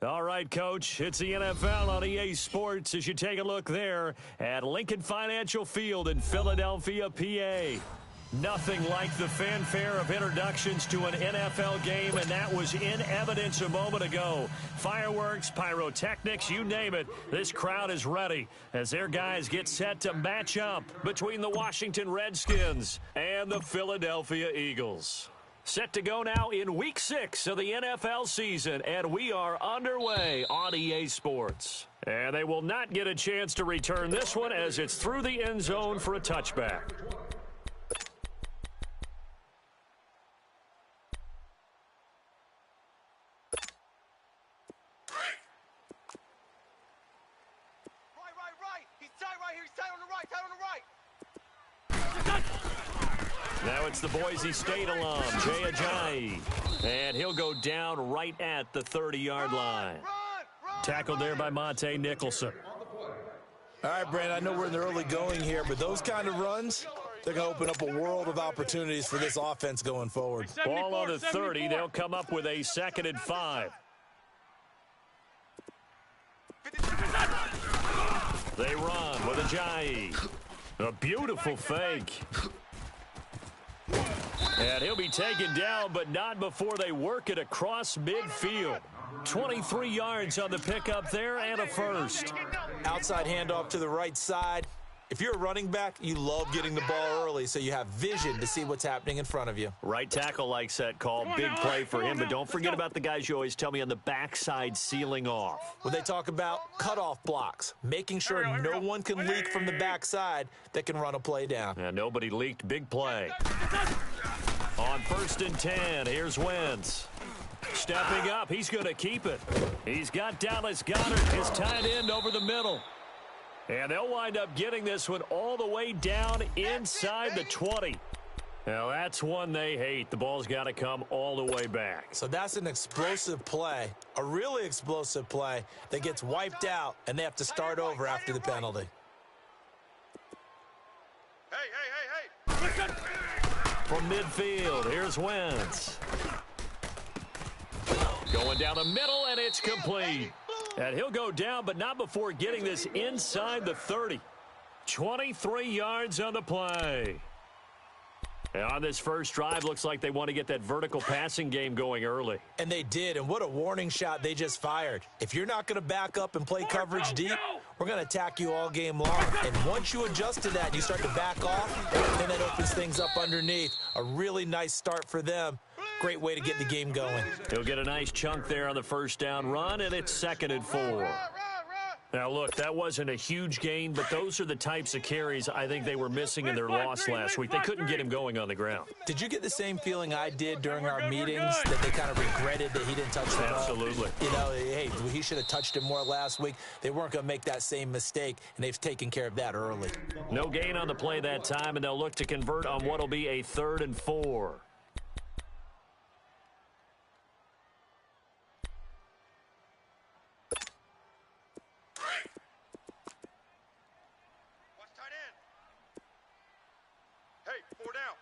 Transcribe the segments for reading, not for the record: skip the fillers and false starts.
All right, Coach, it's the NFL on EA Sports as you take a look there at Lincoln Financial Field in Philadelphia, PA. Nothing like the fanfare of introductions to an NFL game, and that was in evidence a moment ago. Fireworks, pyrotechnics, you name it. This crowd is ready as their guys get set to match up between the Washington Redskins and the Philadelphia Eagles. Set to go now in Week 6 of the NFL season, and we are underway on EA Sports. And they will not get a chance to return this one as it's through the end zone for a touchback. Now it's the Boise State alum, Jay Ajayi. And he'll go down right at the 30-yard line. Tackled there by Monte Nicholson. All right, Brandon, I know we're in the early going here, but those kind of runs, they're going to open up a world of opportunities for this offense going forward. Ball on the 30. They'll come up with a 2nd and 5. They run with Ajayi. A beautiful fake. And he'll be taken down, but not before they work it across midfield. 23 yards on the pickup there and a first. Outside handoff to the right side. If you're a running back, you love getting the ball early so you have vision to see what's happening in front of you. Right tackle likes that call. Big play for him, but don't forget about the guys you always tell me on the backside sealing off. When they talk about cutoff blocks, making sure no one can leak from the backside that can run a play down. And nobody leaked. Big play. On 1st and 10, here's Wentz. Stepping up, he's going to keep it. He's got Dallas Goedert, his tight end over the middle. And they'll wind up getting this one all the way down inside the 20. Now, that's one they hate. The ball's got to come all the way back. So that's an explosive play, a really explosive play that gets wiped out, and they have to start over after the penalty. Hey. From midfield, here's Wentz. Going down the middle, and it's complete. And he'll go down, but not before getting this inside the 30. 23 yards on the play. And on this first drive, looks like they want to get that vertical passing game going early. And they did, and what a warning shot they just fired. If you're not going to back up and play coverage deep, we're going to attack you all game long. And once you adjust to that and you start to back off, then that opens things up underneath. A really nice start for them. Great way to get the game going. He'll get a nice chunk there on the first down run, and it's 2nd and 4. Now, look, that wasn't a huge gain, but those are the types of carries I think they were missing in their loss last week. They couldn't get him going on the ground. Did you get the same feeling I did during our meetings, that they kind of regretted that he didn't touch the ball? Absolutely. You know, hey, he should have touched it more last week. They weren't going to make that same mistake, and they've taken care of that early. No gain on the play that time, and they'll look to convert on what will be a 3rd and 4.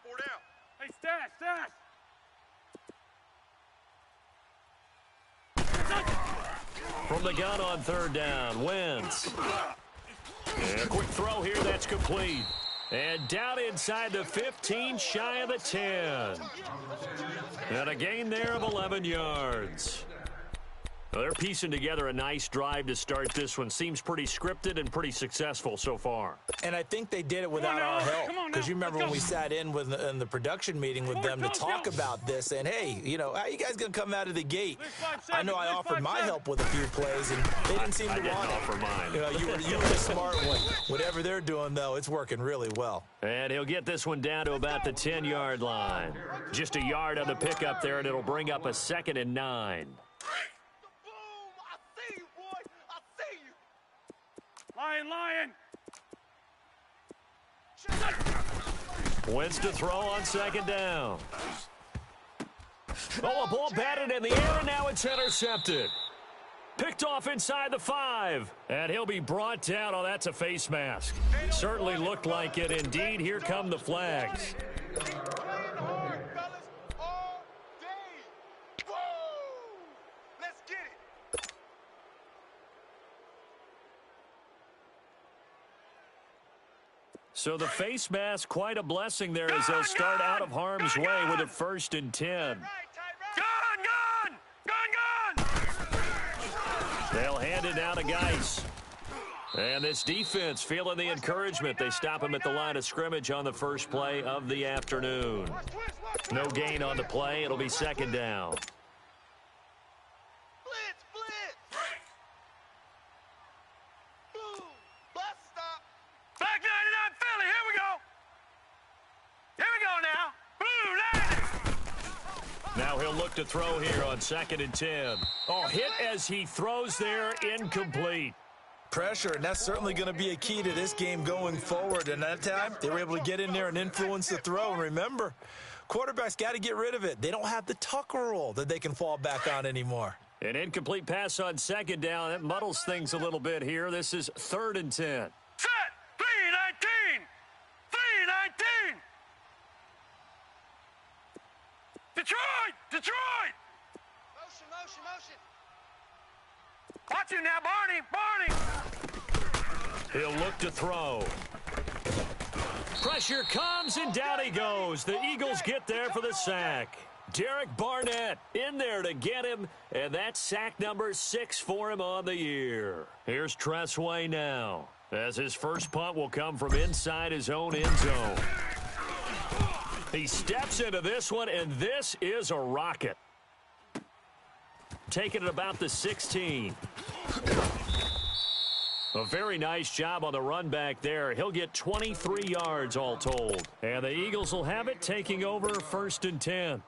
Four down. Hey, stash. From the gun on 3rd down, Wentz. And a quick throw here, that's complete. And down inside the 15, shy of the 10. And a gain there of 11 yards. Well, they're piecing together a nice drive to start this one. Seems pretty scripted and pretty successful so far. And I think they did it without our help. Because you remember when we sat in the production meeting with them to talk about this, and hey, you know, how you guys going to come out of the gate? I know I offered my help with a few plays, and they didn't seem to want it. I didn't offer mine. You know, you were the smart one. Whatever they're doing, though, it's working really well. And he'll get this one down to about the 10-yard line. Just a yard on the pickup there, and it'll bring up a 2nd and 9. Lion. Wentz to throw on 2nd down. Oh, a ball batted in the air, and now it's intercepted. Picked off inside the 5. And he'll be brought down. Oh, that's a face mask. Certainly looked like it. Indeed, here come the flags. So the face mask, quite a blessing there as they'll start out of harm's way with a 1st and 10. Gun! They'll hand it down to Geis. And this defense feeling the encouragement. They stop him at the line of scrimmage on the first play of the afternoon. No gain on the play. It'll be 2nd down. Back 99 Philly, here we go. Now he'll look to throw here on 2nd and 10. Oh, hit as he throws there, incomplete. Pressure, and that's certainly going to be a key to this game going forward. And that time, they were able to get in there and influence the throw. And remember, quarterbacks got to get rid of it. They don't have the Tucker rule that they can fall back on anymore. An incomplete pass on 2nd down. That muddles things a little bit here. This is 3rd and 10. Set! 319! 319! Detroit! Motion! Watch him now, Barney! He'll look to throw. Pressure comes, and down he goes. The Eagles get there for the sack. Derek Barnett in there to get him, and that's sack number 6 for him on the year. Here's Tressway now, as his first punt will come from inside his own end zone. He steps into this one, and this is a rocket. Taking it about the 16. A very nice job on the run back there. He'll get 23 yards all told. And the Eagles will have it, taking over 1st and 10.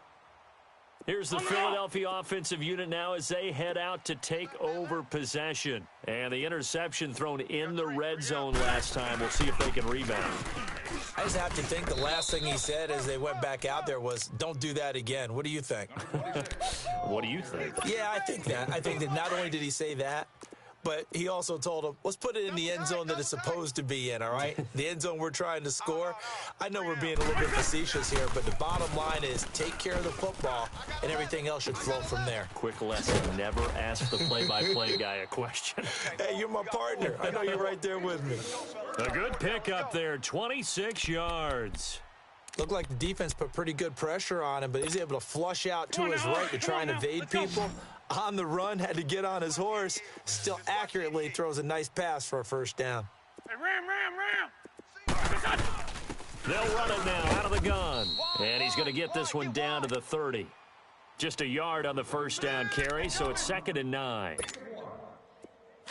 Here's the Philadelphia offensive unit now as they head out to take over possession. And the interception thrown in the red zone last time. We'll see if they can rebound. I just have to think the last thing he said as they went back out there was, don't do that again. What do you think? What do you think? Yeah, I think that not only did he say that, but he also told him, let's put it in the end zone that it's supposed to be in, all right? The end zone we're trying to score. I know we're being a little bit facetious here, but the bottom line is take care of the football, and everything else should flow from there. Quick lesson, never ask the play-by-play guy a question. Hey, you're my partner. I know you're right there with me. A good pickup there, 26 yards. Looked like the defense put pretty good pressure on him, but he's able to flush out to his right to try and evade people. On the run, had to get on his horse. Still accurately throws a nice pass for a 1st down. Hey, ram! They'll run it now out of the gun. And he's going to get this one down to the 30. Just a yard on the 1st down carry, so it's 2nd and 9.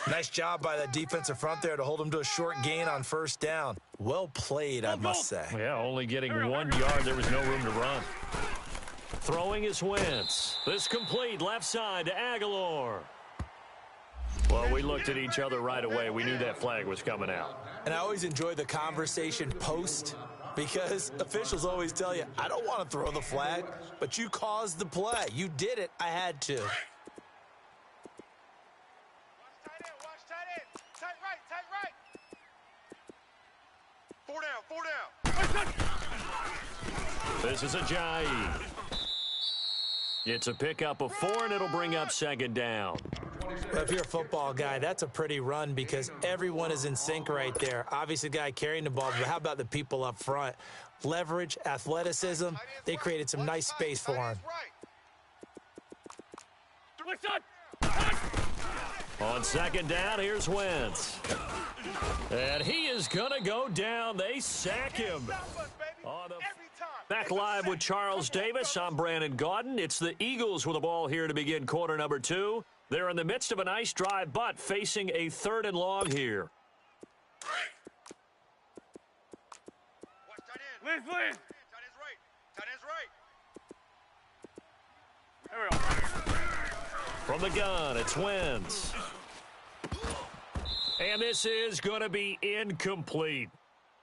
Nice job by that defensive front there to hold him to a short gain on 1st down. Well played, I must say. Yeah, only getting 1 yard. There was no room to run. Throwing is Wentz. This complete left side to Aguilar. Well, we looked at each other right away. We knew that flag was coming out. And I always enjoy the conversation post because officials always tell you, I don't want to throw the flag, but you caused the play. You did it. I had to. Watch tight end. Tight right. 4 down. This is Ajayi. It's a pickup of 4, and it'll bring up 2nd down. Well, if you're a football guy, that's a pretty run because everyone is in sync right there. Obviously, the guy carrying the ball, but how about the people up front? Leverage, athleticism, they created some nice space for him. On 2nd down, here's Wentz. And he is going to go down. They sack him. Back live with Charles Davis. I'm Brandon Gaudin. It's the Eagles with the ball here to begin quarter number 2. They're in the midst of a nice drive, but facing a 3rd and long here. Liz. Tight end's right. There we go. From the gun, it's Wentz. And this is going to be incomplete.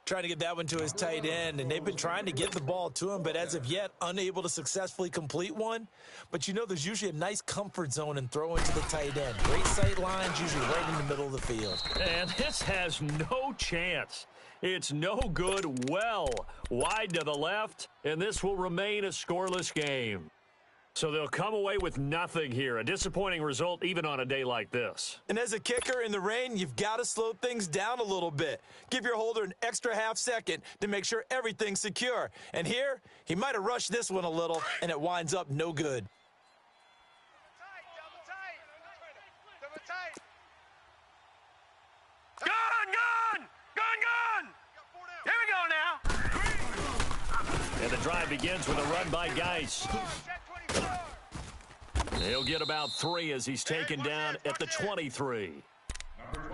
Trying to get that one to his tight end, and they've been trying to get the ball to him, but as of yet, unable to successfully complete one. But you know there's usually a nice comfort zone in throwing to the tight end. Great sight lines, usually right in the middle of the field. And this has no chance. It's no good, well wide to the left, and this will remain a scoreless game. So they'll come away with nothing here. A disappointing result even on a day like this. And as a kicker in the rain, you've got to slow things down a little bit. Give your holder an extra half second to make sure everything's secure. And here, he might have rushed this one a little, and it winds up no good. Double tight. Gun! Here we go now. And the drive begins with a run by Geis. Check 24. He'll get about 3 as he's taken down at the 23.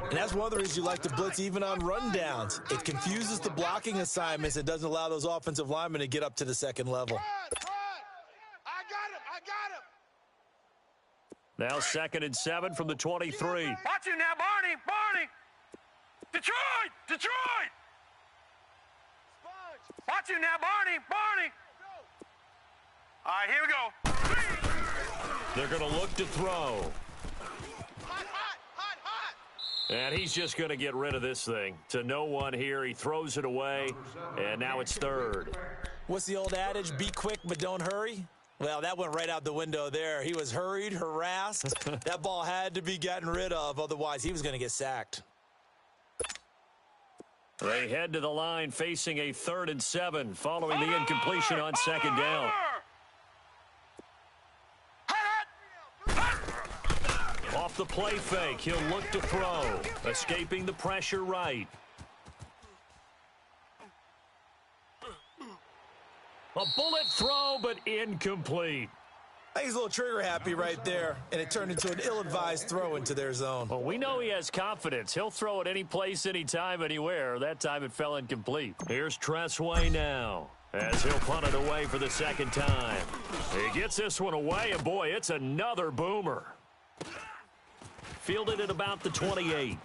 And that's one of the reasons you like to blitz even on rundowns. It confuses the blocking assignments. It doesn't allow those offensive linemen to get up to the second level. Run. I got him. Now 2nd and 7 from the 23. Watch you now, Barney. Detroit. Sponge. Watch you now, Barney. All right, here we go. They're going to look to throw. Hot. And he's just going to get rid of this thing. To no one here. He throws it away, and now it's 3rd. What's the old adage? Be quick, but don't hurry? Well, that went right out the window there. He was hurried, harassed. That ball had to be gotten rid of. Otherwise, he was going to get sacked. They head to the line facing a 3rd and 7 following the incompletion on 2nd down. Off the play fake, he'll look to throw. Escaping the pressure right. A bullet throw, but incomplete. I think he's a little trigger happy right there, and it turned into an ill-advised throw into their zone. Well, we know he has confidence. He'll throw it any place, anytime, anywhere. That time it fell incomplete. Here's Tressway now, as he'll punt it away for the 2nd time. He gets this one away, and boy, it's another boomer. Fielded at about the 28.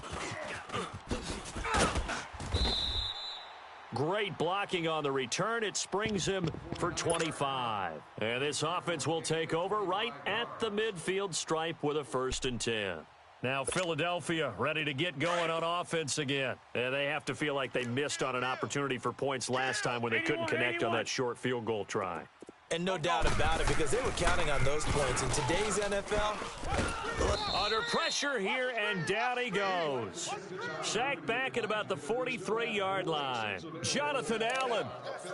Great blocking on the return. It springs him for 25. And this offense will take over right at the midfield stripe with a 1st and 10. Now Philadelphia ready to get going on offense again. And they have to feel like they missed on an opportunity for points last time when they couldn't connect on that short field goal try. And no doubt about it, because they were counting on those points. In today's NFL, under pressure here, and down he goes. Sacked back at about the 43-yard line. Jonathan Allen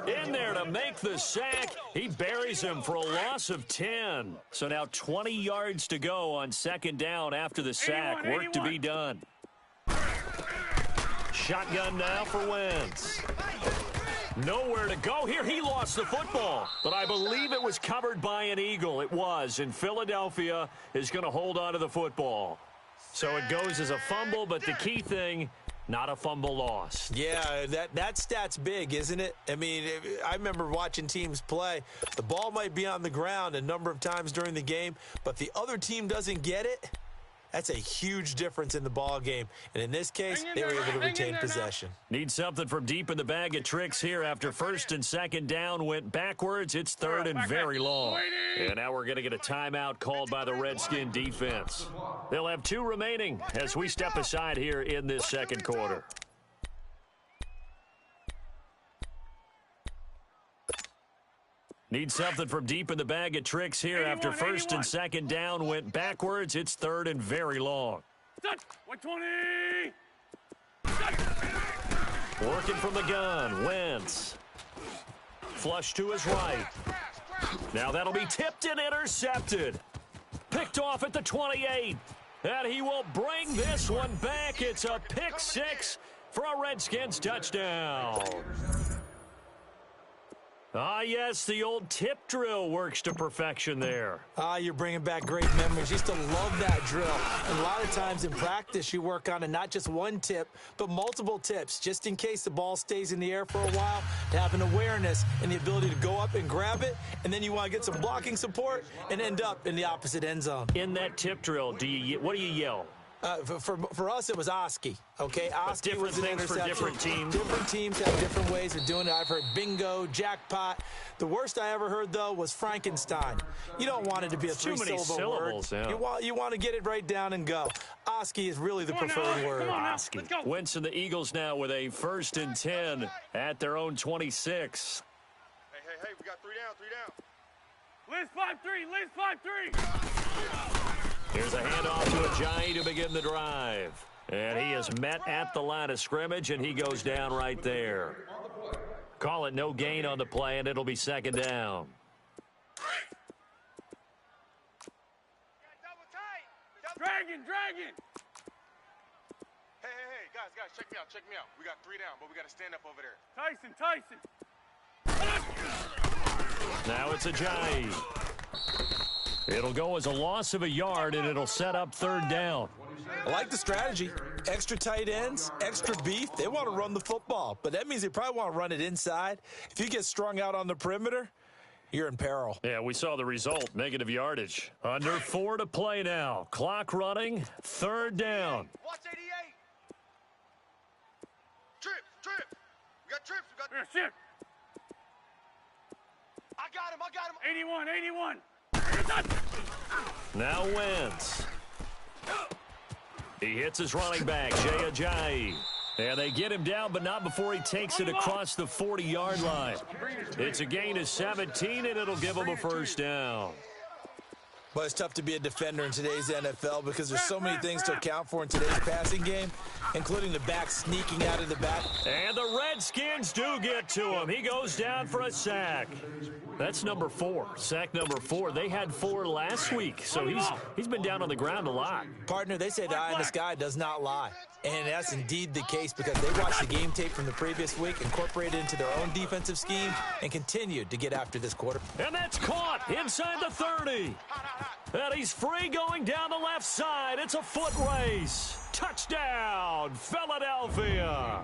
in there to make the sack. He buries him for a loss of 10. So now 20 yards to go on 2nd down after the sack. Work to be done. Shotgun now for Wentz. Nowhere to go here. He lost the football, but I believe it was covered by an Eagle. It was, and Philadelphia is going to hold on to the football. So it goes as a fumble, but the key thing, not a fumble loss. Yeah, that stat's big, isn't it? I mean, I remember watching teams play. The ball might be on the ground a number of times during the game, but the other team doesn't get it. That's a huge difference in the ball game. And in this case, they were able to retain possession. Need something from deep in the bag of tricks here after 1st and 2nd down went backwards. It's 3rd and very long. And now we're going to get a timeout called by the Redskin defense. They'll have 2 remaining as we step aside here in this 2nd quarter. Need something from deep in the bag of tricks here after 1st and 2nd down went backwards. It's 3rd and very long. 120. Working from the gun, Wentz. Flush to his right. Now that'll be tipped and intercepted. Picked off at the 28. And he will bring this one back. It's a pick 6 for a Redskins touchdown. Ah, yes, the old tip drill works to perfection there. You're bringing back great memories. Used to love that drill. And a lot of times in practice, you work on it, not just one tip, but multiple tips, just in case the ball stays in the air for a while, to have an awareness and the ability to go up and grab it, and then you want to get some blocking support and end up in the opposite end zone. In that tip drill, what do you yell? For us, it was Oski. Okay, Oski different was an things for interception. different teams. Different teams have different ways of doing it. I've heard bingo, jackpot. The worst I ever heard, though, was Frankenstein. You don't want it to be a three-syllable word. Yeah. You want to get it right down and go. Oski is really the preferred word. Oski. Wentz and the Eagles now with a 1st and 10 at their own 26. Hey, we got 3 down. Liz 5-3. Liz 5-3. Here's a handoff to Ajayi to begin the drive. And he is met at the line of scrimmage, and he goes down right there. Call it no gain on the play, and it'll be second down. Dragon. Hey, guys, check me out. We got 3 down, but we got to stand up over there. Tyson. Now it's Ajayi. It'll go as a loss of a yard, and it'll set up third down. I like the strategy. Extra tight ends, extra beef. They want to run the football, but that means they probably want to run it inside. If you get strung out on the perimeter, you're in peril. Yeah, we saw the result, negative yardage. Under 4 to play now. Clock running, third down. Watch 88. Trips. We got trips. Shit. I got him. 81. Now Wentz. He hits his running back, Jay Ajayi. And they get him down, but not before he takes it across the 40-yard line. It's a gain of 17, and it'll give him a first down. But it's tough to be a defender in today's NFL because there's so many things to account for in today's passing game, including the back sneaking out of the back. And the Redskins do get to him. He goes down for a sack. That's number 4, sack number 4. They had 4 last week, so he's been down on the ground a lot. Partner, they say the eye in the sky does not lie. And that's indeed the case because they watched the game tape from the previous week, incorporated it into their own defensive scheme, and continued to get after this quarter. And that's caught inside the 30. And he's free going down the left side. It's a foot race. Touchdown, Philadelphia.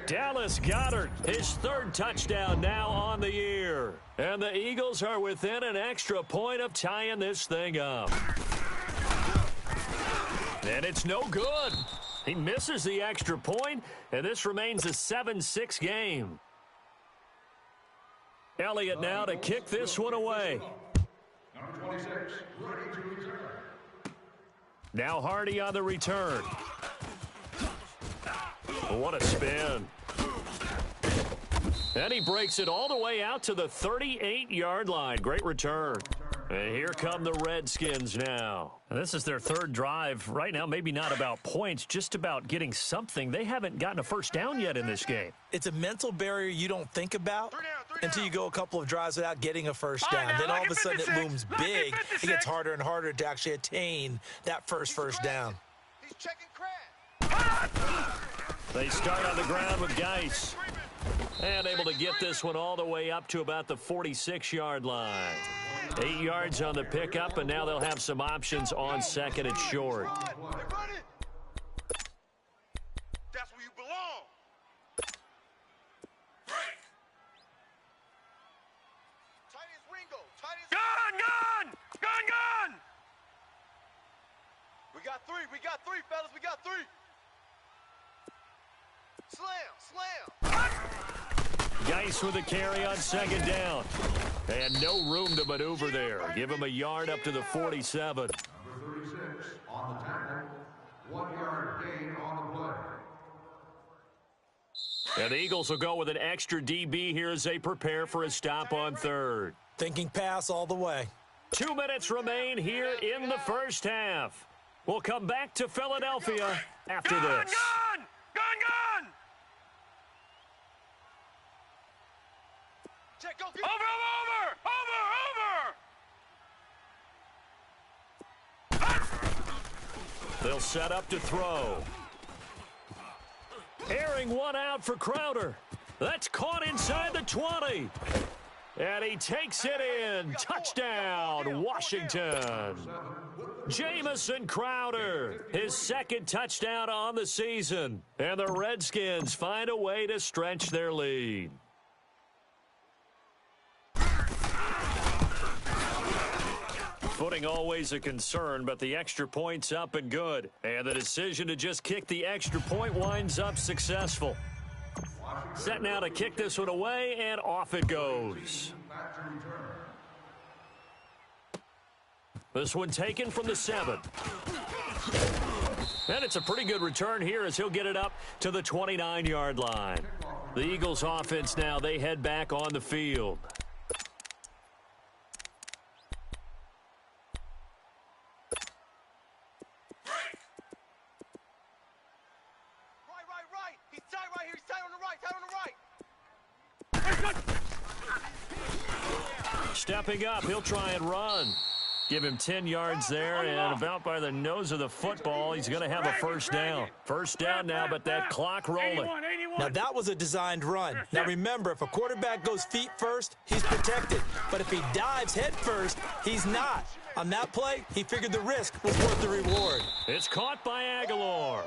Dallas Goedert, his 3rd touchdown now on the year. And the Eagles are within an extra point of tying this thing up. And it's no good. He misses the extra point, and this remains a 7-6 game. Elliott now to kick this one away. Number 26, ready to return. Now Hardy on the return. What a spin. And he breaks it all the way out to the 38-yard line. Great return. And here come the Redskins now. And this is their 3rd drive. Right now, maybe not about points, just about getting something. They haven't gotten a first down yet in this game. It's a mental barrier you don't think about Three down. until you go a couple of drives without getting a first down. now, Then all look of a at sudden it 56. looms Look at big. It 56. gets harder and harder to actually attain that first down. He's checking crab. They start on the ground with Geis. And able to get this one all the way up to about the 46-yard line. 8 yards on the pickup, and now they'll have some options on second and short. Run. They're running. That's where you belong. Tight as Ringo. Gun. We got three, fellas. We got 3. Slam. Geis with a carry on second down. And no room to maneuver there. Give him a yard up to the 47. Number 36 on the tackle. 1 yard gain on the play. And the Eagles will go with an extra DB here as they prepare for a stop on third. Thinking pass all the way. 2 minutes remain here in the first half. We'll come back to Philadelphia after this. Gun. Check, go. Over. They'll set up to throw. Airing one out for Crowder. That's caught inside the 20. And he takes it in. Touchdown, Washington. Jamison Crowder, his 2nd touchdown on the season. And the Redskins find a way to stretch their lead. Footing always a concern, but the extra point's up and good. And the decision to just kick the extra point winds up successful. Set now to kick this one away, and off it goes. This one taken from the 7. And it's a pretty good return here as he'll get it up to the 29-yard line. The Eagles offense now, they head back on the field. Stepping up, he'll try and run. Give him 10 yards there, and about by the nose of the football, he's going to have a first down. First down now, but that clock rolling. Now, that was a designed run. Now, remember, if a quarterback goes feet first, he's protected. But if he dives head first, he's not. On that play, he figured the risk was worth the reward. It's caught by Aguilar.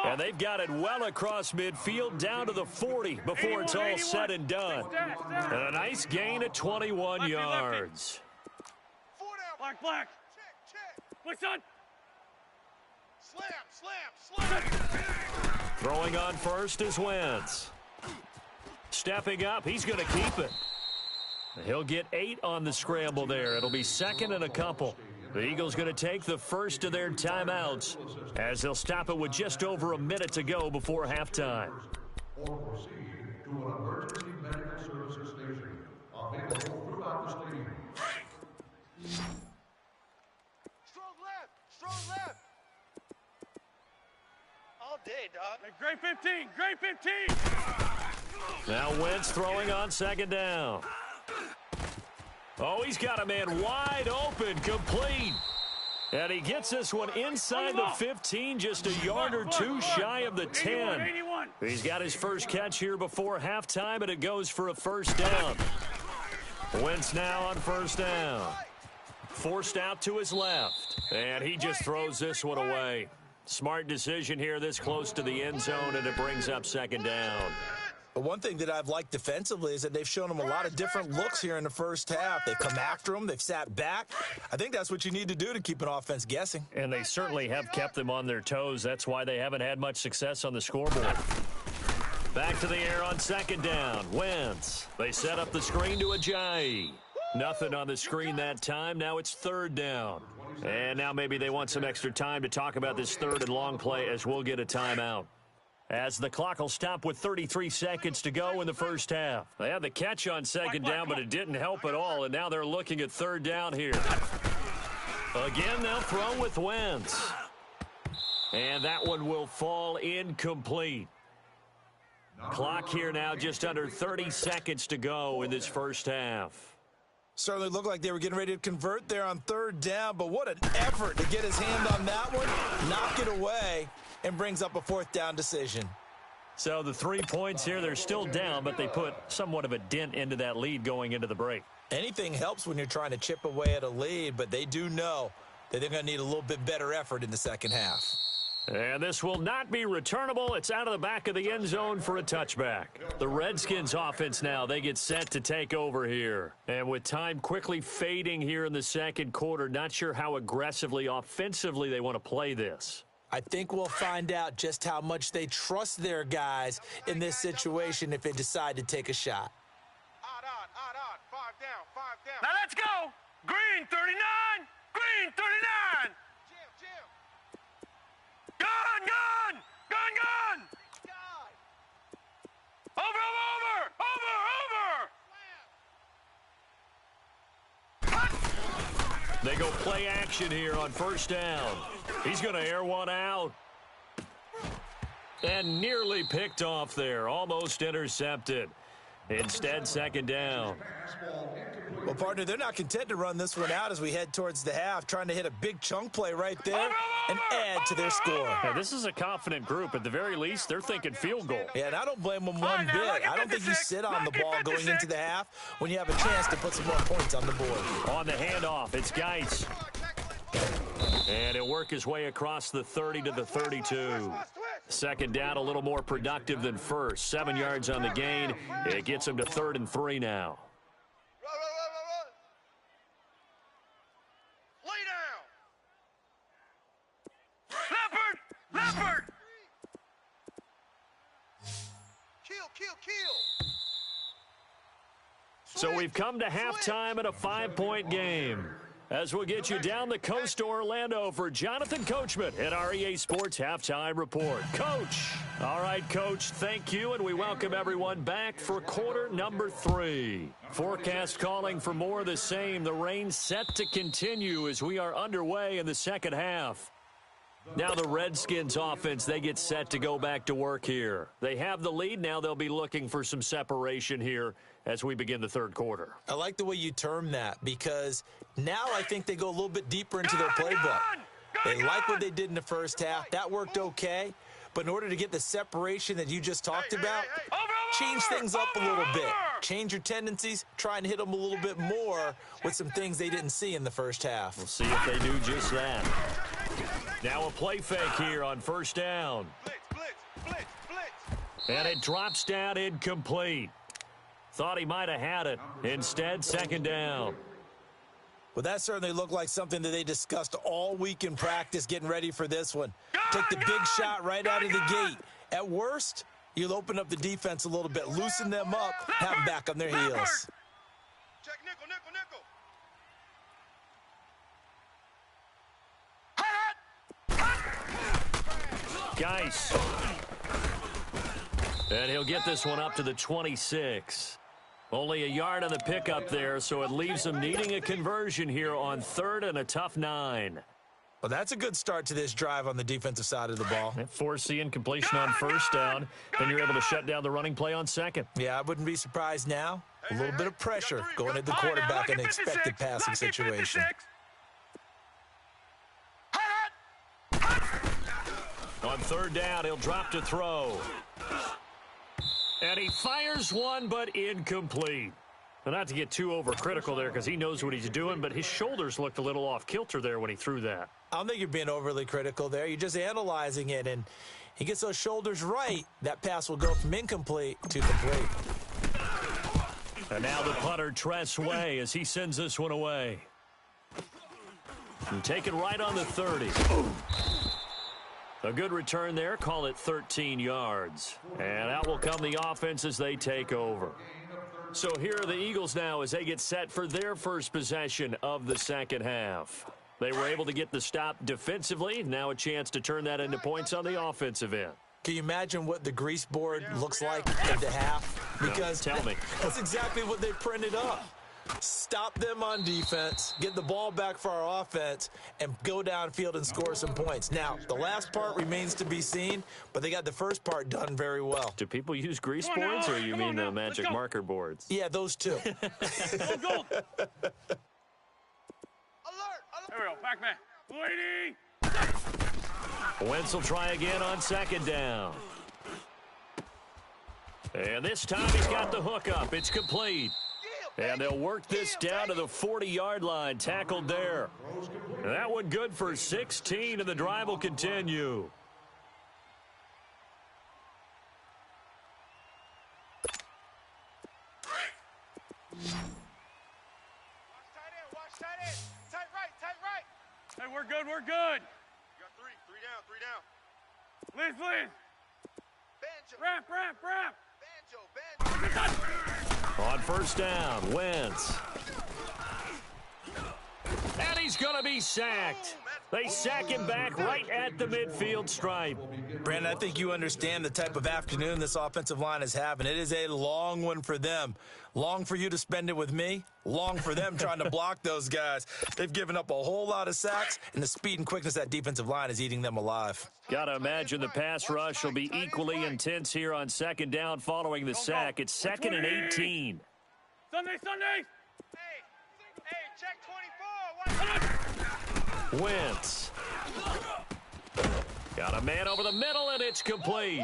And they've got it well across midfield down to the 40 before it's all said and done. And a nice gain of 21 yards. Black. What's on? Slam. Throwing on first is Wentz. Stepping up, he's going to keep it. He'll get 8 on the scramble there. It'll be second and a couple. The Eagles going to take the first of their timeouts as they'll stop it with just over a minute to go before halftime. Or proceed to an emergency medical services station available throughout the stadium. Strong left. All day, dog. Hey, great 15. Now Wentz throwing on second down. Oh, he's got a man wide open, complete. And he gets this one inside the 15, just a yard or two shy of the 10. He's got his first catch here before halftime, and it goes for a first down. Wentz now on first down. Forced out to his left, and he just throws this one away. Smart decision here this close to the end zone, and it brings up second down. But one thing that I've liked defensively is that they've shown him a lot of different looks here in the first half. They've come after him. They've sat back. I think that's what you need to do to keep an offense guessing. And they certainly have kept them on their toes. That's why they haven't had much success on the scoreboard. Back to the air on second down. Wentz. They set up the screen to Ajayi. Nothing on the screen that time. Now it's third down. And now maybe they want some extra time to talk about this third and long play as we'll get a timeout. As the clock will stop with 33 seconds to go in the first half. They had the catch on second down, but it didn't help at all, and now they're looking at third down here. Again, they'll throw with Wentz. And that one will fall incomplete. Clock here now just under 30 seconds to go in this first half. Certainly looked like they were getting ready to convert there on third down, but what an effort to get his hand on that one, knock it away, and brings up a fourth down decision. So the 3 points here, they're still down, but they put somewhat of a dent into that lead going into the break. Anything helps when you're trying to chip away at a lead, but they do know that they're going to need a little bit better effort in the second half. And this will not be returnable. It's out of the back of the end zone for a touchback. The Redskins offense now, they get set to take over here. And with time quickly fading here in the second quarter, not sure how aggressively, offensively they want to play this. I think we'll find out just how much they trust their guys in this situation if they decide to take a shot. Odd. 5 down. Now let's go. Green 39. Green 39. Jim. Gun. Over. They go play action here on first down. He's going to air one out. And nearly picked off there. Almost intercepted. Instead, second down. Well, partner, they're not content to run this one out as we head towards the half, trying to hit a big chunk play right there and add to their score. Now, this is a confident group. At the very least, they're thinking field goal. Yeah, and I don't blame them one bit. I don't think you sit on the ball going into the half when you have a chance to put some more points on the board. On the handoff, it's Geis. And he'll work his way across the 30 to the 32. Second down, a little more productive than first. 7 yards on the gain. It gets him to 3rd and 3 now. Run. Lay down. Leopard. Kill. So we've come to halftime in a 5-point game. As we'll get you down the coast to Orlando for Jonathan Coachman at our EA Sports Halftime Report. Coach. All right, Coach, thank you, and we welcome everyone back for quarter number 3. Forecast calling for more of the same. The rain set to continue as we are underway in the second half. Now the Redskins offense, they get set to go back to work here. They have the lead. Now they'll be looking for some separation here as we begin the third quarter. I like the way you term that because now I think they go a little bit deeper into their playbook. They like what they did in the first half. That worked okay. But in order to get the separation that you just talked about, change things up a little bit. Change your tendencies. Try and hit them a little bit more with some things they didn't see in the first half. We'll see if they do just that. Now a play fake here on first down. And it drops down incomplete. Thought he might have had it. Instead, second down. Well, that certainly looked like something that they discussed all week in practice getting ready for this one. Take the big shot right out of the gate. At worst, you'll open up the defense a little bit, loosen them up, have them back on their heels. Check nickel, nickel, nickel. Geis. And he'll get this one up to the 26. Only a yard on the pickup there, so it leaves them needing a conversion here on third and a tough 9. Well, that's a good start to this drive on the defensive side of the ball. Force the incompletion on first down. Then you're able to shut down the running play on second. Yeah, I wouldn't be surprised now. A little bit of pressure going at the quarterback in an expected passing situation. On third down, he'll drop to throw. And he fires one, but incomplete. Well, not to get too overcritical there because he knows what he's doing, but his shoulders looked a little off kilter there when he threw that. I don't think you're being overly critical there. You're just analyzing it, and he gets those shoulders right. That pass will go from incomplete to complete. And now the punter, Tress Way, as he sends this one away. And taken right on the 30. A good return there. Call it 13 yards. And out will come the offense as they take over. So here are the Eagles now as they get set for their first possession of the second half. They were able to get the stop defensively. Now a chance to turn that into points on the offensive end. Can you imagine what the grease board looks like at the half? Because no, tell me. That's exactly what they printed up. Stop them on defense, get the ball back for our offense, and go downfield and score some points. Now, the last part remains to be seen, but they got the first part done very well. Do people use grease boards, or you mean the magic marker boards? Yeah, those two. Alert! There we go, back man. 180! Wentz will try again on second down. And this time he's got the hook up. It's complete. And they'll work this down to the 40-yard line. Tackled there. And that one good for 16, and the drive will continue. Watch tight end. Tight right, tight right. Hey, we're good, we're good. You got three down, three down. Please, please. Banjo. Wrap. Banjo. On first down, Wentz. And he's going to be sacked. They sack him back right at the midfield stripe. Brandon, I think you understand the type of afternoon this offensive line is having. It is a long one for them. Long for you to spend it with me. Long for them trying to block those guys. They've given up a whole lot of sacks, and the speed and quickness of that defensive line is eating them alive. Got to imagine the pass rush will be equally intense here on second down following the sack. It's second and 18. Sunday! Hey, check 24. Wentz. Got a man over the middle, and it's complete.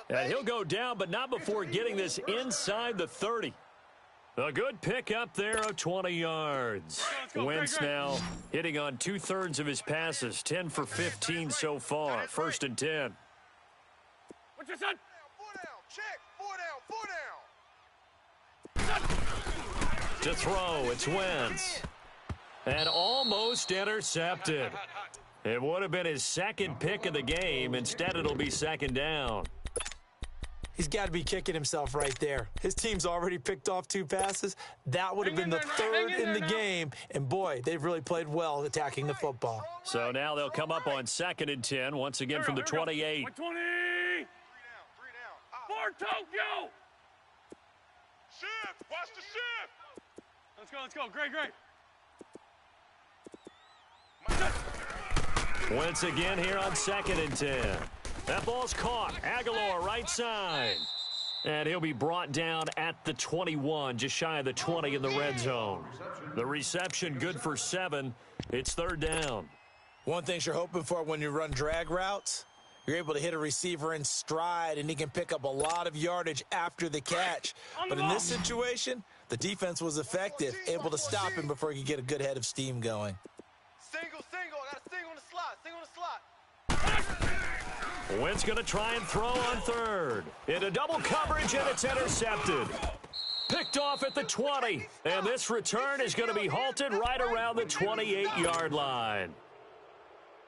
And he'll go down, but not before getting this inside the 30. A good pickup there of 20 yards. Wentz now hitting on 2/3 of his passes, 10 for 15 so far. First and 10. What's your son? 4 down. Check. 4 down. To throw, it's Wentz. And almost intercepted. It would have been his second pick of the game. Instead, it'll be second down. He's got to be kicking himself right there. His team's already picked off 2 passes. That would have been the third in the game. And, boy, they've really played well attacking the football. So now they'll come up on second and 10, once again from the 28. 120! 3 down. For Tokyo! Shift. Watch the shift. Let's go. Great. Wentz again here on second and 10. That ball's caught. Aguilar right side. And he'll be brought down at the 21, just shy of the 20 in the red zone. The reception good for 7. It's third down. One thing you're hoping for when you run drag routes, you're able to hit a receiver in stride, and he can pick up a lot of yardage after the catch. But in this situation, the defense was effective, able to stop him before he could get a good head of steam going. Single. I got a single on the slot. Wentz going to try and throw on third. Into double coverage, and it's intercepted. Picked off at the 20. And this return is going to be halted right around the 28-yard line.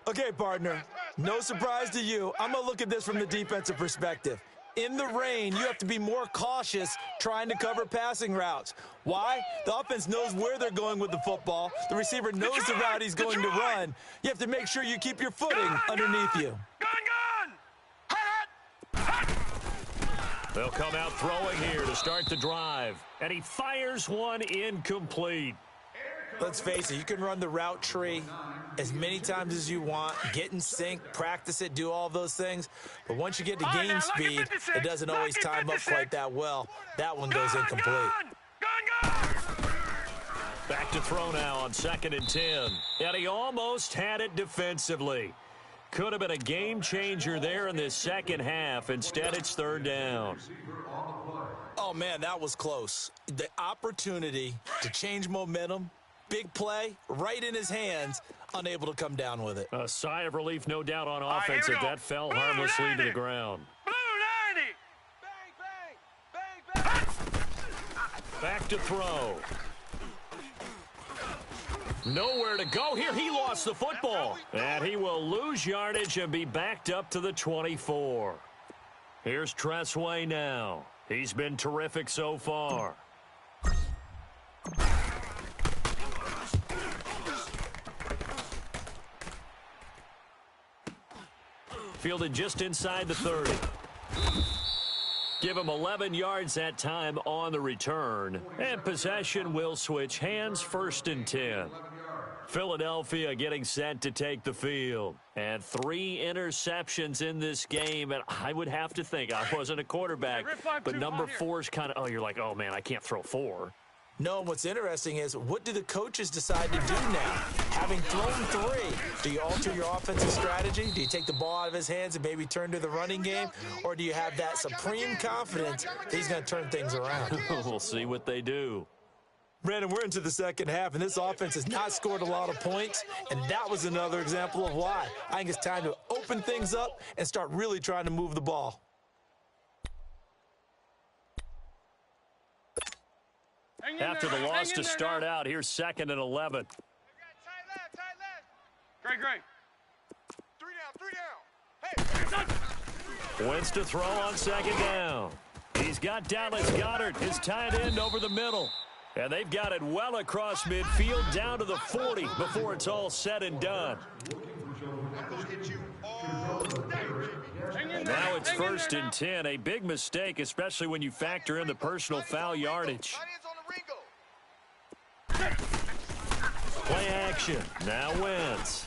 Okay, partner, no surprise to you. I'm going to look at this from the defensive perspective. In the rain, you have to be more cautious trying to cover passing routes. Why? The offense knows where they're going with the football. The receiver knows the route he's going to run. You have to make sure you keep your footing underneath you. They'll come out throwing here to start the drive. And he fires one incomplete. Let's face it, you can run the route tree as many times as you want, get in sync, practice it, do all those things. But once you get to game speed, it doesn't always time up quite that well. That one goes incomplete. Back to throw now on 2nd and 10. And he almost had it defensively. Could have been a game changer there in this second half. Instead, it's third down. Oh, man, that was close. The opportunity to change momentum, big play, right in his hands, unable to come down with it. A sigh of relief, no doubt, on offense as that fell harmlessly to the ground. Back to throw. Nowhere to go here. He lost the football. And he will lose yardage and be backed up to the 24. Here's Tressway now. He's been terrific so far. Fielded just inside the 30. Give him 11 yards that time on the return. And possession will switch hands, 1st and 10. Philadelphia getting set to take the field. And 3 interceptions in this game. And I would have to think, I wasn't a quarterback, but number 4 is kind of, you're like, oh, man, I can't throw 4. No, what's interesting is, what do the coaches decide to do now? Having thrown 3, do you alter your offensive strategy? Do you take the ball out of his hands and maybe turn to the running game? Or do you have that supreme confidence that he's going to turn things around? We'll see what they do. Brandon, we're into the second half, and this offense has not scored a lot of points, and that was another example of why. I think it's time to open things up and start really trying to move the ball. After the loss to start out, here's 2nd and 11. Great. 3 down. Hey. Wentz to throw on 2nd down. He's got Dallas Goedert, his tight end, over the middle. And they've got it well across midfield down to the 40 before it's all said and done. Now it's 1st and 10. A big mistake, especially when you factor in the personal foul yardage. Play action. Now Wentz.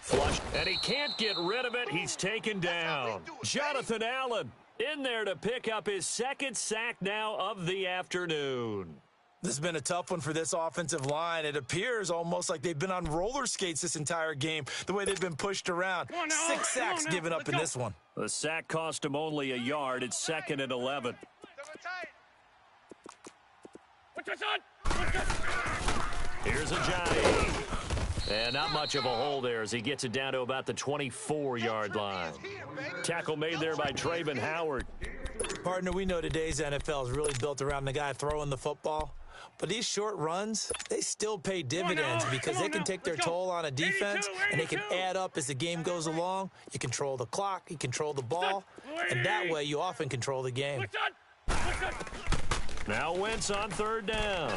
Flush. And he can't get rid of it. He's taken down. Jonathan Allen in there to pick up his 2nd sack now of the afternoon. This has been a tough one for this offensive line. It appears almost like they've been on roller skates this entire game, the way they've been pushed around. 6 sacks given up in this one. The sack cost him only a yard. It's 2nd and 11. Here's Ajayi. And not much of a hole there as he gets it down to about the 24-yard line. Tackle made there by Trayvon Howard. Partner, we know today's NFL is really built around the guy throwing the football. But these short runs, they still pay dividends because they can take their toll on a defense, and they can add up as the game goes along. You control the clock, you control the ball, and that way you often control the game. Now Wentz on 3rd down.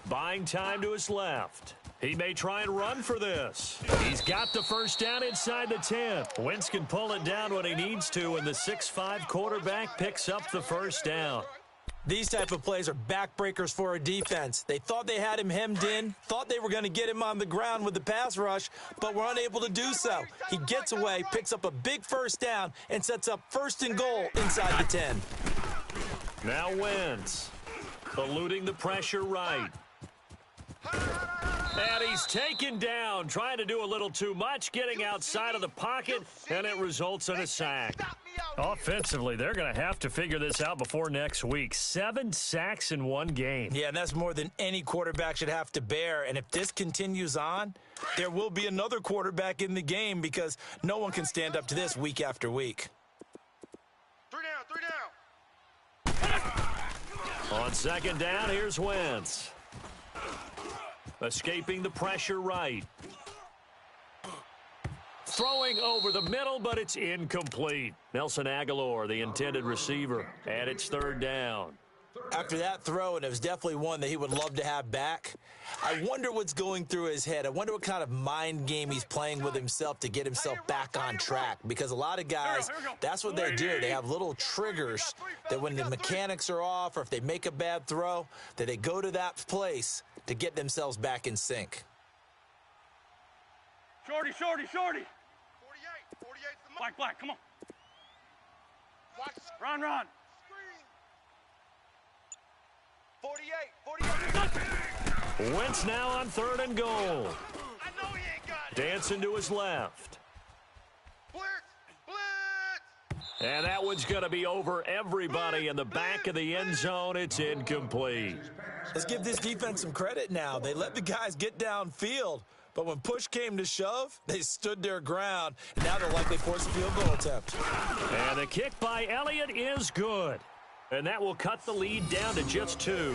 Buying time to his left. He may try and run for this. He's got the 1st down inside the 10. Wentz can pull it down when he needs to, and the 6'5" quarterback picks up the 1st down. These type of plays are backbreakers for a defense. They thought they had him hemmed in, thought they were going to get him on the ground with the pass rush, but were unable to do so. He gets away, picks up a big first down, and sets up 1st and goal inside the 10. Now Wentz, eluding the pressure right. And he's taken down, trying to do a little too much, getting outside of the pocket, and it results in a sack. Offensively, they're going to have to figure this out before next week. 7 sacks in one game. Yeah, and that's more than any quarterback should have to bear. And if this continues on, there will be another quarterback in the game because no one can stand up to this week after week. 3 down. On 2nd down, here's Wentz. Escaping the pressure right. Throwing over the middle, but it's incomplete. Nelson Aguilar, the intended receiver, and it's 3rd down. After that throw, and it was definitely one that he would love to have back, I wonder what's going through his head. I wonder what kind of mind game he's playing with himself to get himself back on track. Because a lot of guys, that's what they do. They have little triggers that when the mechanics are off or if they make a bad throw, that they go to that place to get themselves back in sync. Shorty. 48. 48's the Black, come on. Watch. Run. Screen. 48. Wentz now on 3rd and goal. I know he ain't got it. Dancing to his left. Blitz. And that one's going to be over everybody in the back of the end zone. It's incomplete. Let's give this defense some credit now. They let the guys get downfield, but when push came to shove, they stood their ground, and now they'll likely force a field goal attempt. And the kick by Elliott is good. And that will cut the lead down to just 2.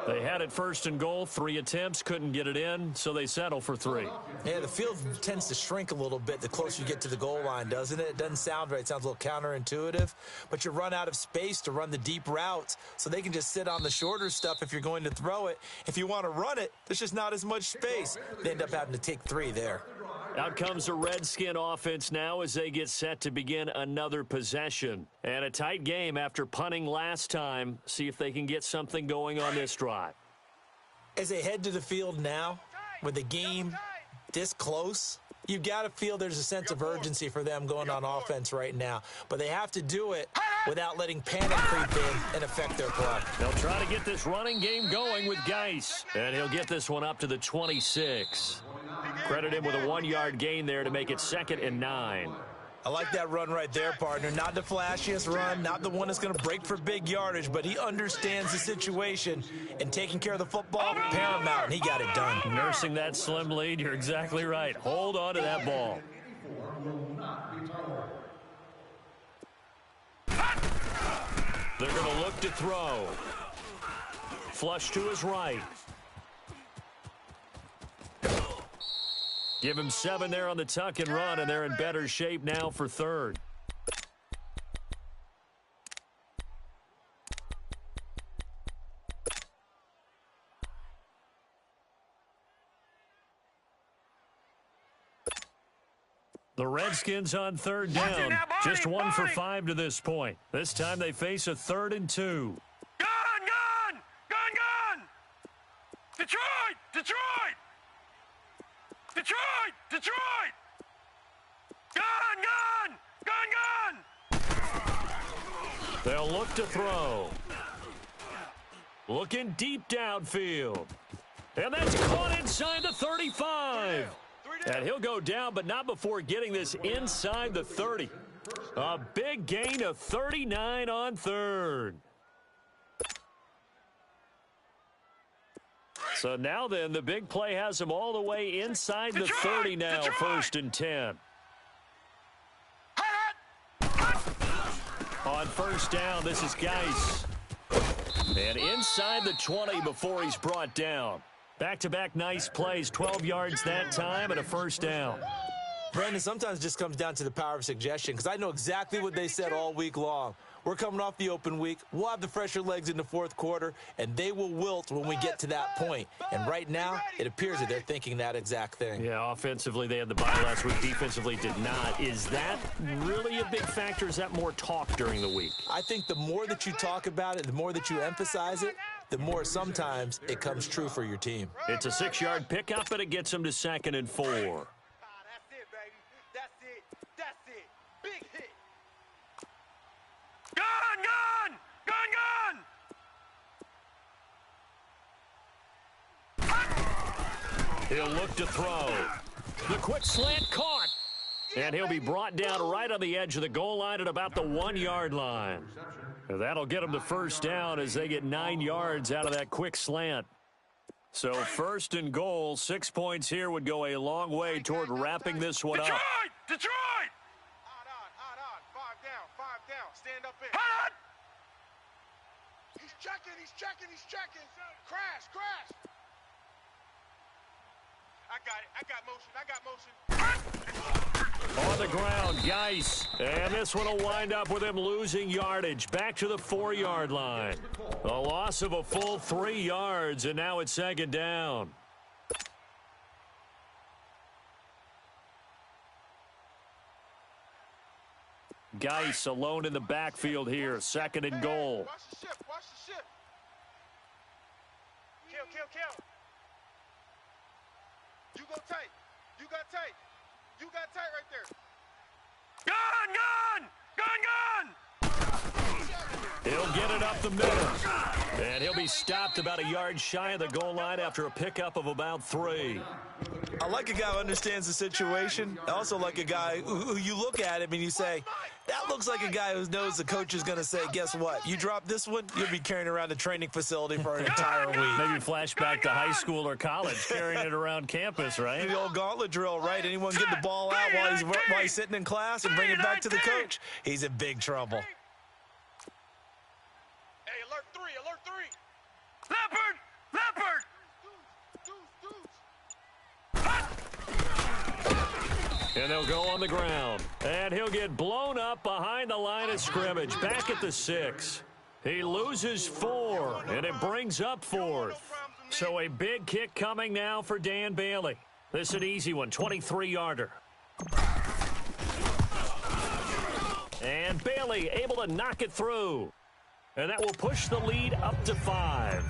They had it 1st and goal, 3 attempts, couldn't get it in, so they settle for 3. Yeah, the field tends to shrink a little bit the closer you get to the goal line, doesn't it? It doesn't sound right. It sounds a little counterintuitive, but you run out of space to run the deep routes, so they can just sit on the shorter stuff if you're going to throw it. If you want to run it, there's just not as much space. They end up having to take 3 there. Out comes the Redskin offense now as they get set to begin another possession. And a tight game after punting last time. See if they can get something going on this drive. As they head to the field now, with the game this close, you've got to feel there's a sense of urgency for them going on offense right now. But they have to do it without letting panic creep in and affect their play. They'll try to get this running game going with Geis. And he'll get this one up to the 26. Credit him with a 1-yard gain there to make it 2nd and 9. I like that run right there, partner. Not the flashiest run, not the one that's going to break for big yardage, but he understands the situation, and taking care of the football, paramount, and he got it done. Nursing that slim lead, you're exactly right. Hold on to that ball. They're going to look to throw. Flush to his right. Give him 7 there on the tuck and run, and they're in better shape now for 3rd. The Redskins on 3rd down. Just 1 for 5 to this point. This time they face a 3rd and 2. Gun! Detroit! Gun! They'll look to throw. Looking deep downfield. And that's caught inside the 35. And he'll go down, but not before getting this inside the 30. A big gain of 39 on 3rd. So now then, the big play has him all the way inside the 30 now, 1st and 10. On 1st down, this is Geis. And inside the 20 before he's brought down. Back-to-back nice plays, 12 yards that time and a 1st down. Brandon, sometimes it just comes down to the power of suggestion, because I know exactly what they said all week long. We're coming off the open week. We'll have the fresher legs in the fourth quarter, and they will wilt when we get to that point. And right now, it appears that they're thinking that exact thing. Yeah, offensively, they had the bye last week. Defensively, did not. Is that really a big factor? Is that more talk during the week? I think the more that you talk about it, the more that you emphasize it, the more sometimes it comes true for your team. It's a 6-yard pickup, and it gets them to 2nd and 4. That's it, baby. That's it. That's it. Big hit. Gun, gun! Gun, gun! He'll look to throw. The quick slant caught. And he'll be brought down right on the edge of the goal line at about the 1-yard line. That'll get them the first down as they get 9 yards out of that quick slant. So 1st and goal, 6 points here would go a long way toward wrapping this one up. Detroit! On. 5 down. Stand up in. Hot! He's checking. Crash. I got motion. On the ground, Geis. And this one will wind up with him losing yardage. Back to the 4-yard line. A loss of a full 3 yards, and now it's 2nd down. Geis alone in the backfield here. 2nd and goal. Watch the shift. Kill. You go tight. You got tight right there. Gun! He'll get it up the middle. And he'll be stopped about a yard shy of the goal line after a pickup of about 3. I like a guy who understands the situation. I also like a guy who you look at him and you say, that looks like a guy who knows the coach is going to say, guess what? You drop this one, you'll be carrying around the training facility for an entire week. Maybe flashback to high school or college, carrying it around campus, right? The old gauntlet drill, right? Anyone get the ball out while he's sitting in class and bring it back to the coach? He's in big trouble. Hey, alert 3. Leopard! And they'll go on the ground. And he'll get blown up behind the line of scrimmage, back at the 6. He loses 4, and it brings up 4th. So a big kick coming now for Dan Bailey. This is an easy one, 23-yarder. And Bailey able to knock it through. And that will push the lead up to 5.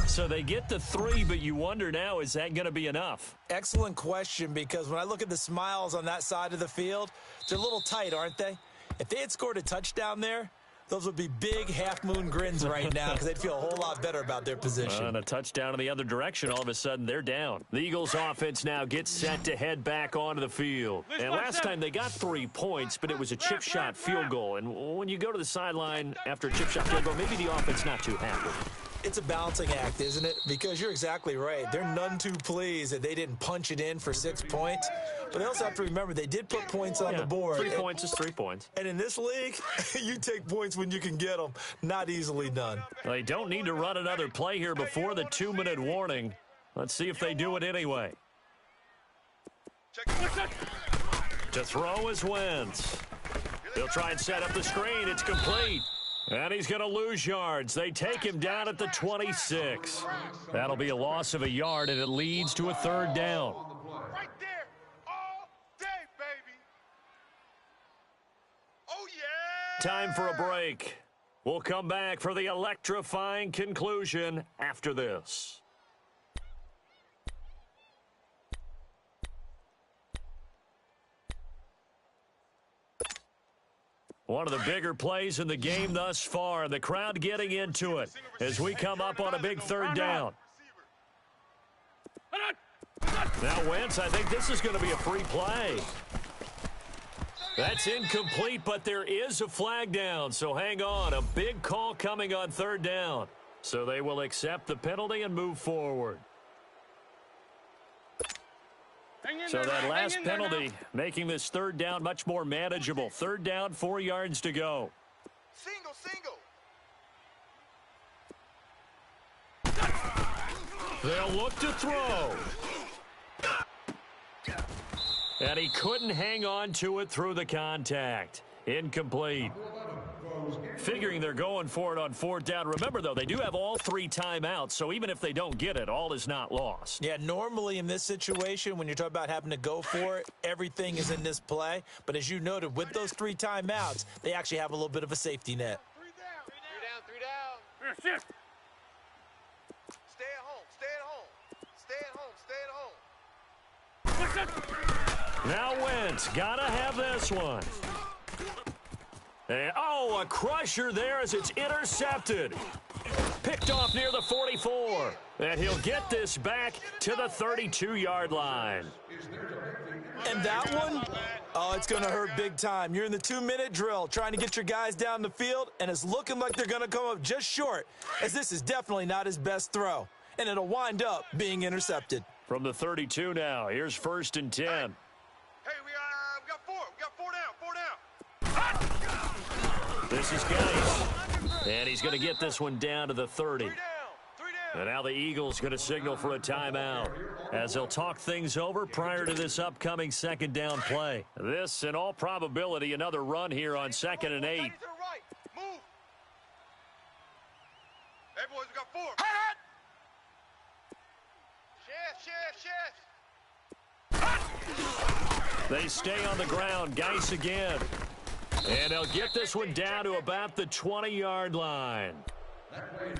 So they get to 3, but you wonder now, is that going to be enough? Excellent question, because when I look at the smiles on that side of the field, they're a little tight, aren't they? If they had scored a touchdown there, those would be big half-moon grins right now because they'd feel a whole lot better about their position. And a touchdown in the other direction, all of a sudden they're down. The Eagles offense now gets set to head back onto the field. And last time they got 3 points, but it was a chip shot field goal. And when you go to the sideline after a chip shot field goal, maybe the offense not too happy. It's a balancing act, isn't it? Because you're exactly right. They're none too pleased that they didn't punch it in for 6 points. But they also have to remember they did put points on the board. 3 points is 3 points. And in this league, you take points when you can get them. Not easily done. Well, they don't need to run another play here before the 2-minute warning. Let's see if they do it anyway. To throw is Wentz. He'll try and set up the screen. It's complete. And he's going to lose yards. They take him down at the 26. That'll be a loss of a yard, and it leads to a 3rd down. Right there, all day, baby. Oh, yeah. Time for a break. We'll come back for the electrifying conclusion after this. One of the bigger plays in the game thus far. The crowd getting into it as we come up on a big 3rd down. Now Wentz, I think this is going to be a free play. That's incomplete, but there is a flag down, so hang on. A big call coming on 3rd down. So they will accept the penalty and move forward. So that last penalty making this 3rd down much more manageable. 3rd down, 4 yards to go. Single. They'll look to throw. And he couldn't hang on to it through the contact. Incomplete. Number 11 goes figuring they're going for it on fourth down. Remember, though, they do have all 3 timeouts, so even if they don't get it, all is not lost. Yeah, normally in this situation, when you're talking about having to go for it, everything is in this play. But as you noted, with those 3 timeouts, they actually have a little bit of a safety net. 3 down. 3 down. Yes, yes. Stay at home. Stay at home. Stay at home. Stay at home. Now Wentz, gotta have this one. And, oh, a crusher there as it's intercepted. Picked off near the 44. And he'll get this back to the 32-yard line. And that one, oh, it's going to hurt big time. You're in the 2-minute drill trying to get your guys down the field, and it's looking like they're going to come up just short, as this is definitely not his best throw. And it'll wind up being intercepted. From the 32 now, here's 1st and 10. Hey, we got 4. We got 4 down. 4 down. This is Geis. And he's going to get this one down to the 30. 3 down. 3 down. And now the Eagles going to signal for a timeout as they'll talk things over prior to this upcoming 2nd down play. This, in all probability, another run here on 2nd and 8. To the right. Move. Hey, boys, we got 4. Chef. They stay on the ground. Geis again. And they'll get this one down to about the 20-yard line.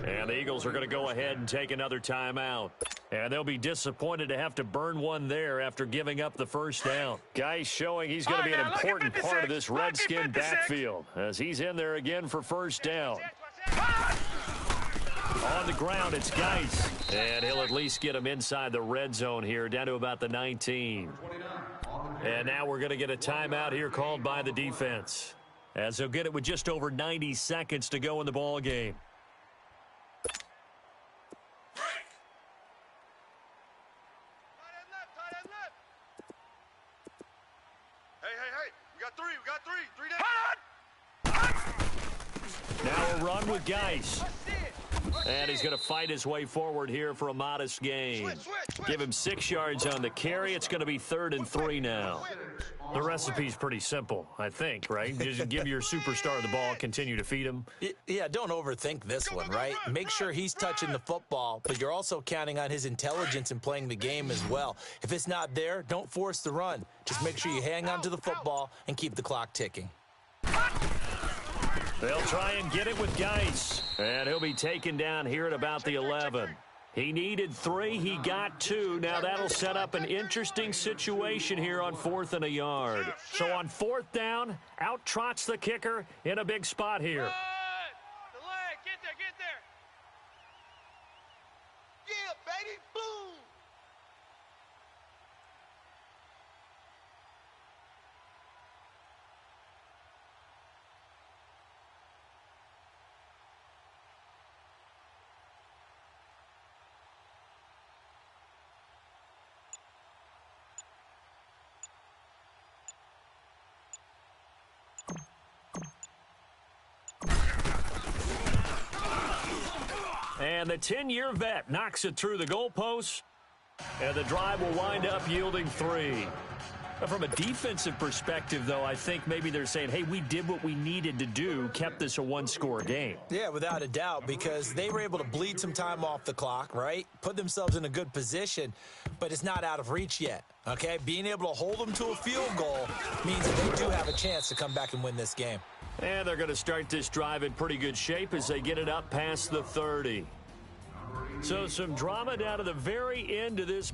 And the Eagles are going to go ahead and take another timeout. And they'll be disappointed to have to burn one there after giving up the 1st down. Geis showing he's going to be an important part of this Redskin backfield as he's in there again for 1st down. On the ground, it's Geis. And he'll at least get him inside the red zone here, down to about the 19. And now we're going to get a timeout here called by the defense, as they'll get it with just over 90 seconds to go in the ball game. Tight end left. Hey. We got 3. We got 3. 3 down. Now a run with Geis. And he's going to fight his way forward here for a modest gain. Give him 6 yards on the carry. It's going to be 3rd and 3 now. The recipe's pretty simple, I think, right? Just give your superstar the ball, continue to feed him. Yeah, don't overthink this one, right? Make sure he's touching the football, but you're also counting on his intelligence in playing the game as well. If it's not there, don't force the run. Just make sure you hang on to the football and keep the clock ticking. They'll try and get it with Geis. And he'll be taken down here at about the 11. He needed 3. He got 2. Now that'll set up an interesting situation here on 4th and a yard. So on 4th down, out trots the kicker in a big spot here. The leg. Get there. Yeah, baby. Boom. And the 10-year vet knocks it through the goalpost. And the drive will wind up yielding 3. But from a defensive perspective, though, I think maybe they're saying, hey, we did what we needed to do, kept this a 1-score game. Yeah, without a doubt, because they were able to bleed some time off the clock, right? Put themselves in a good position, but it's not out of reach yet, okay? Being able to hold them to a field goal means that they do have a chance to come back and win this game. And they're going to start this drive in pretty good shape as they get it up past the 30. So some drama down to the very end of this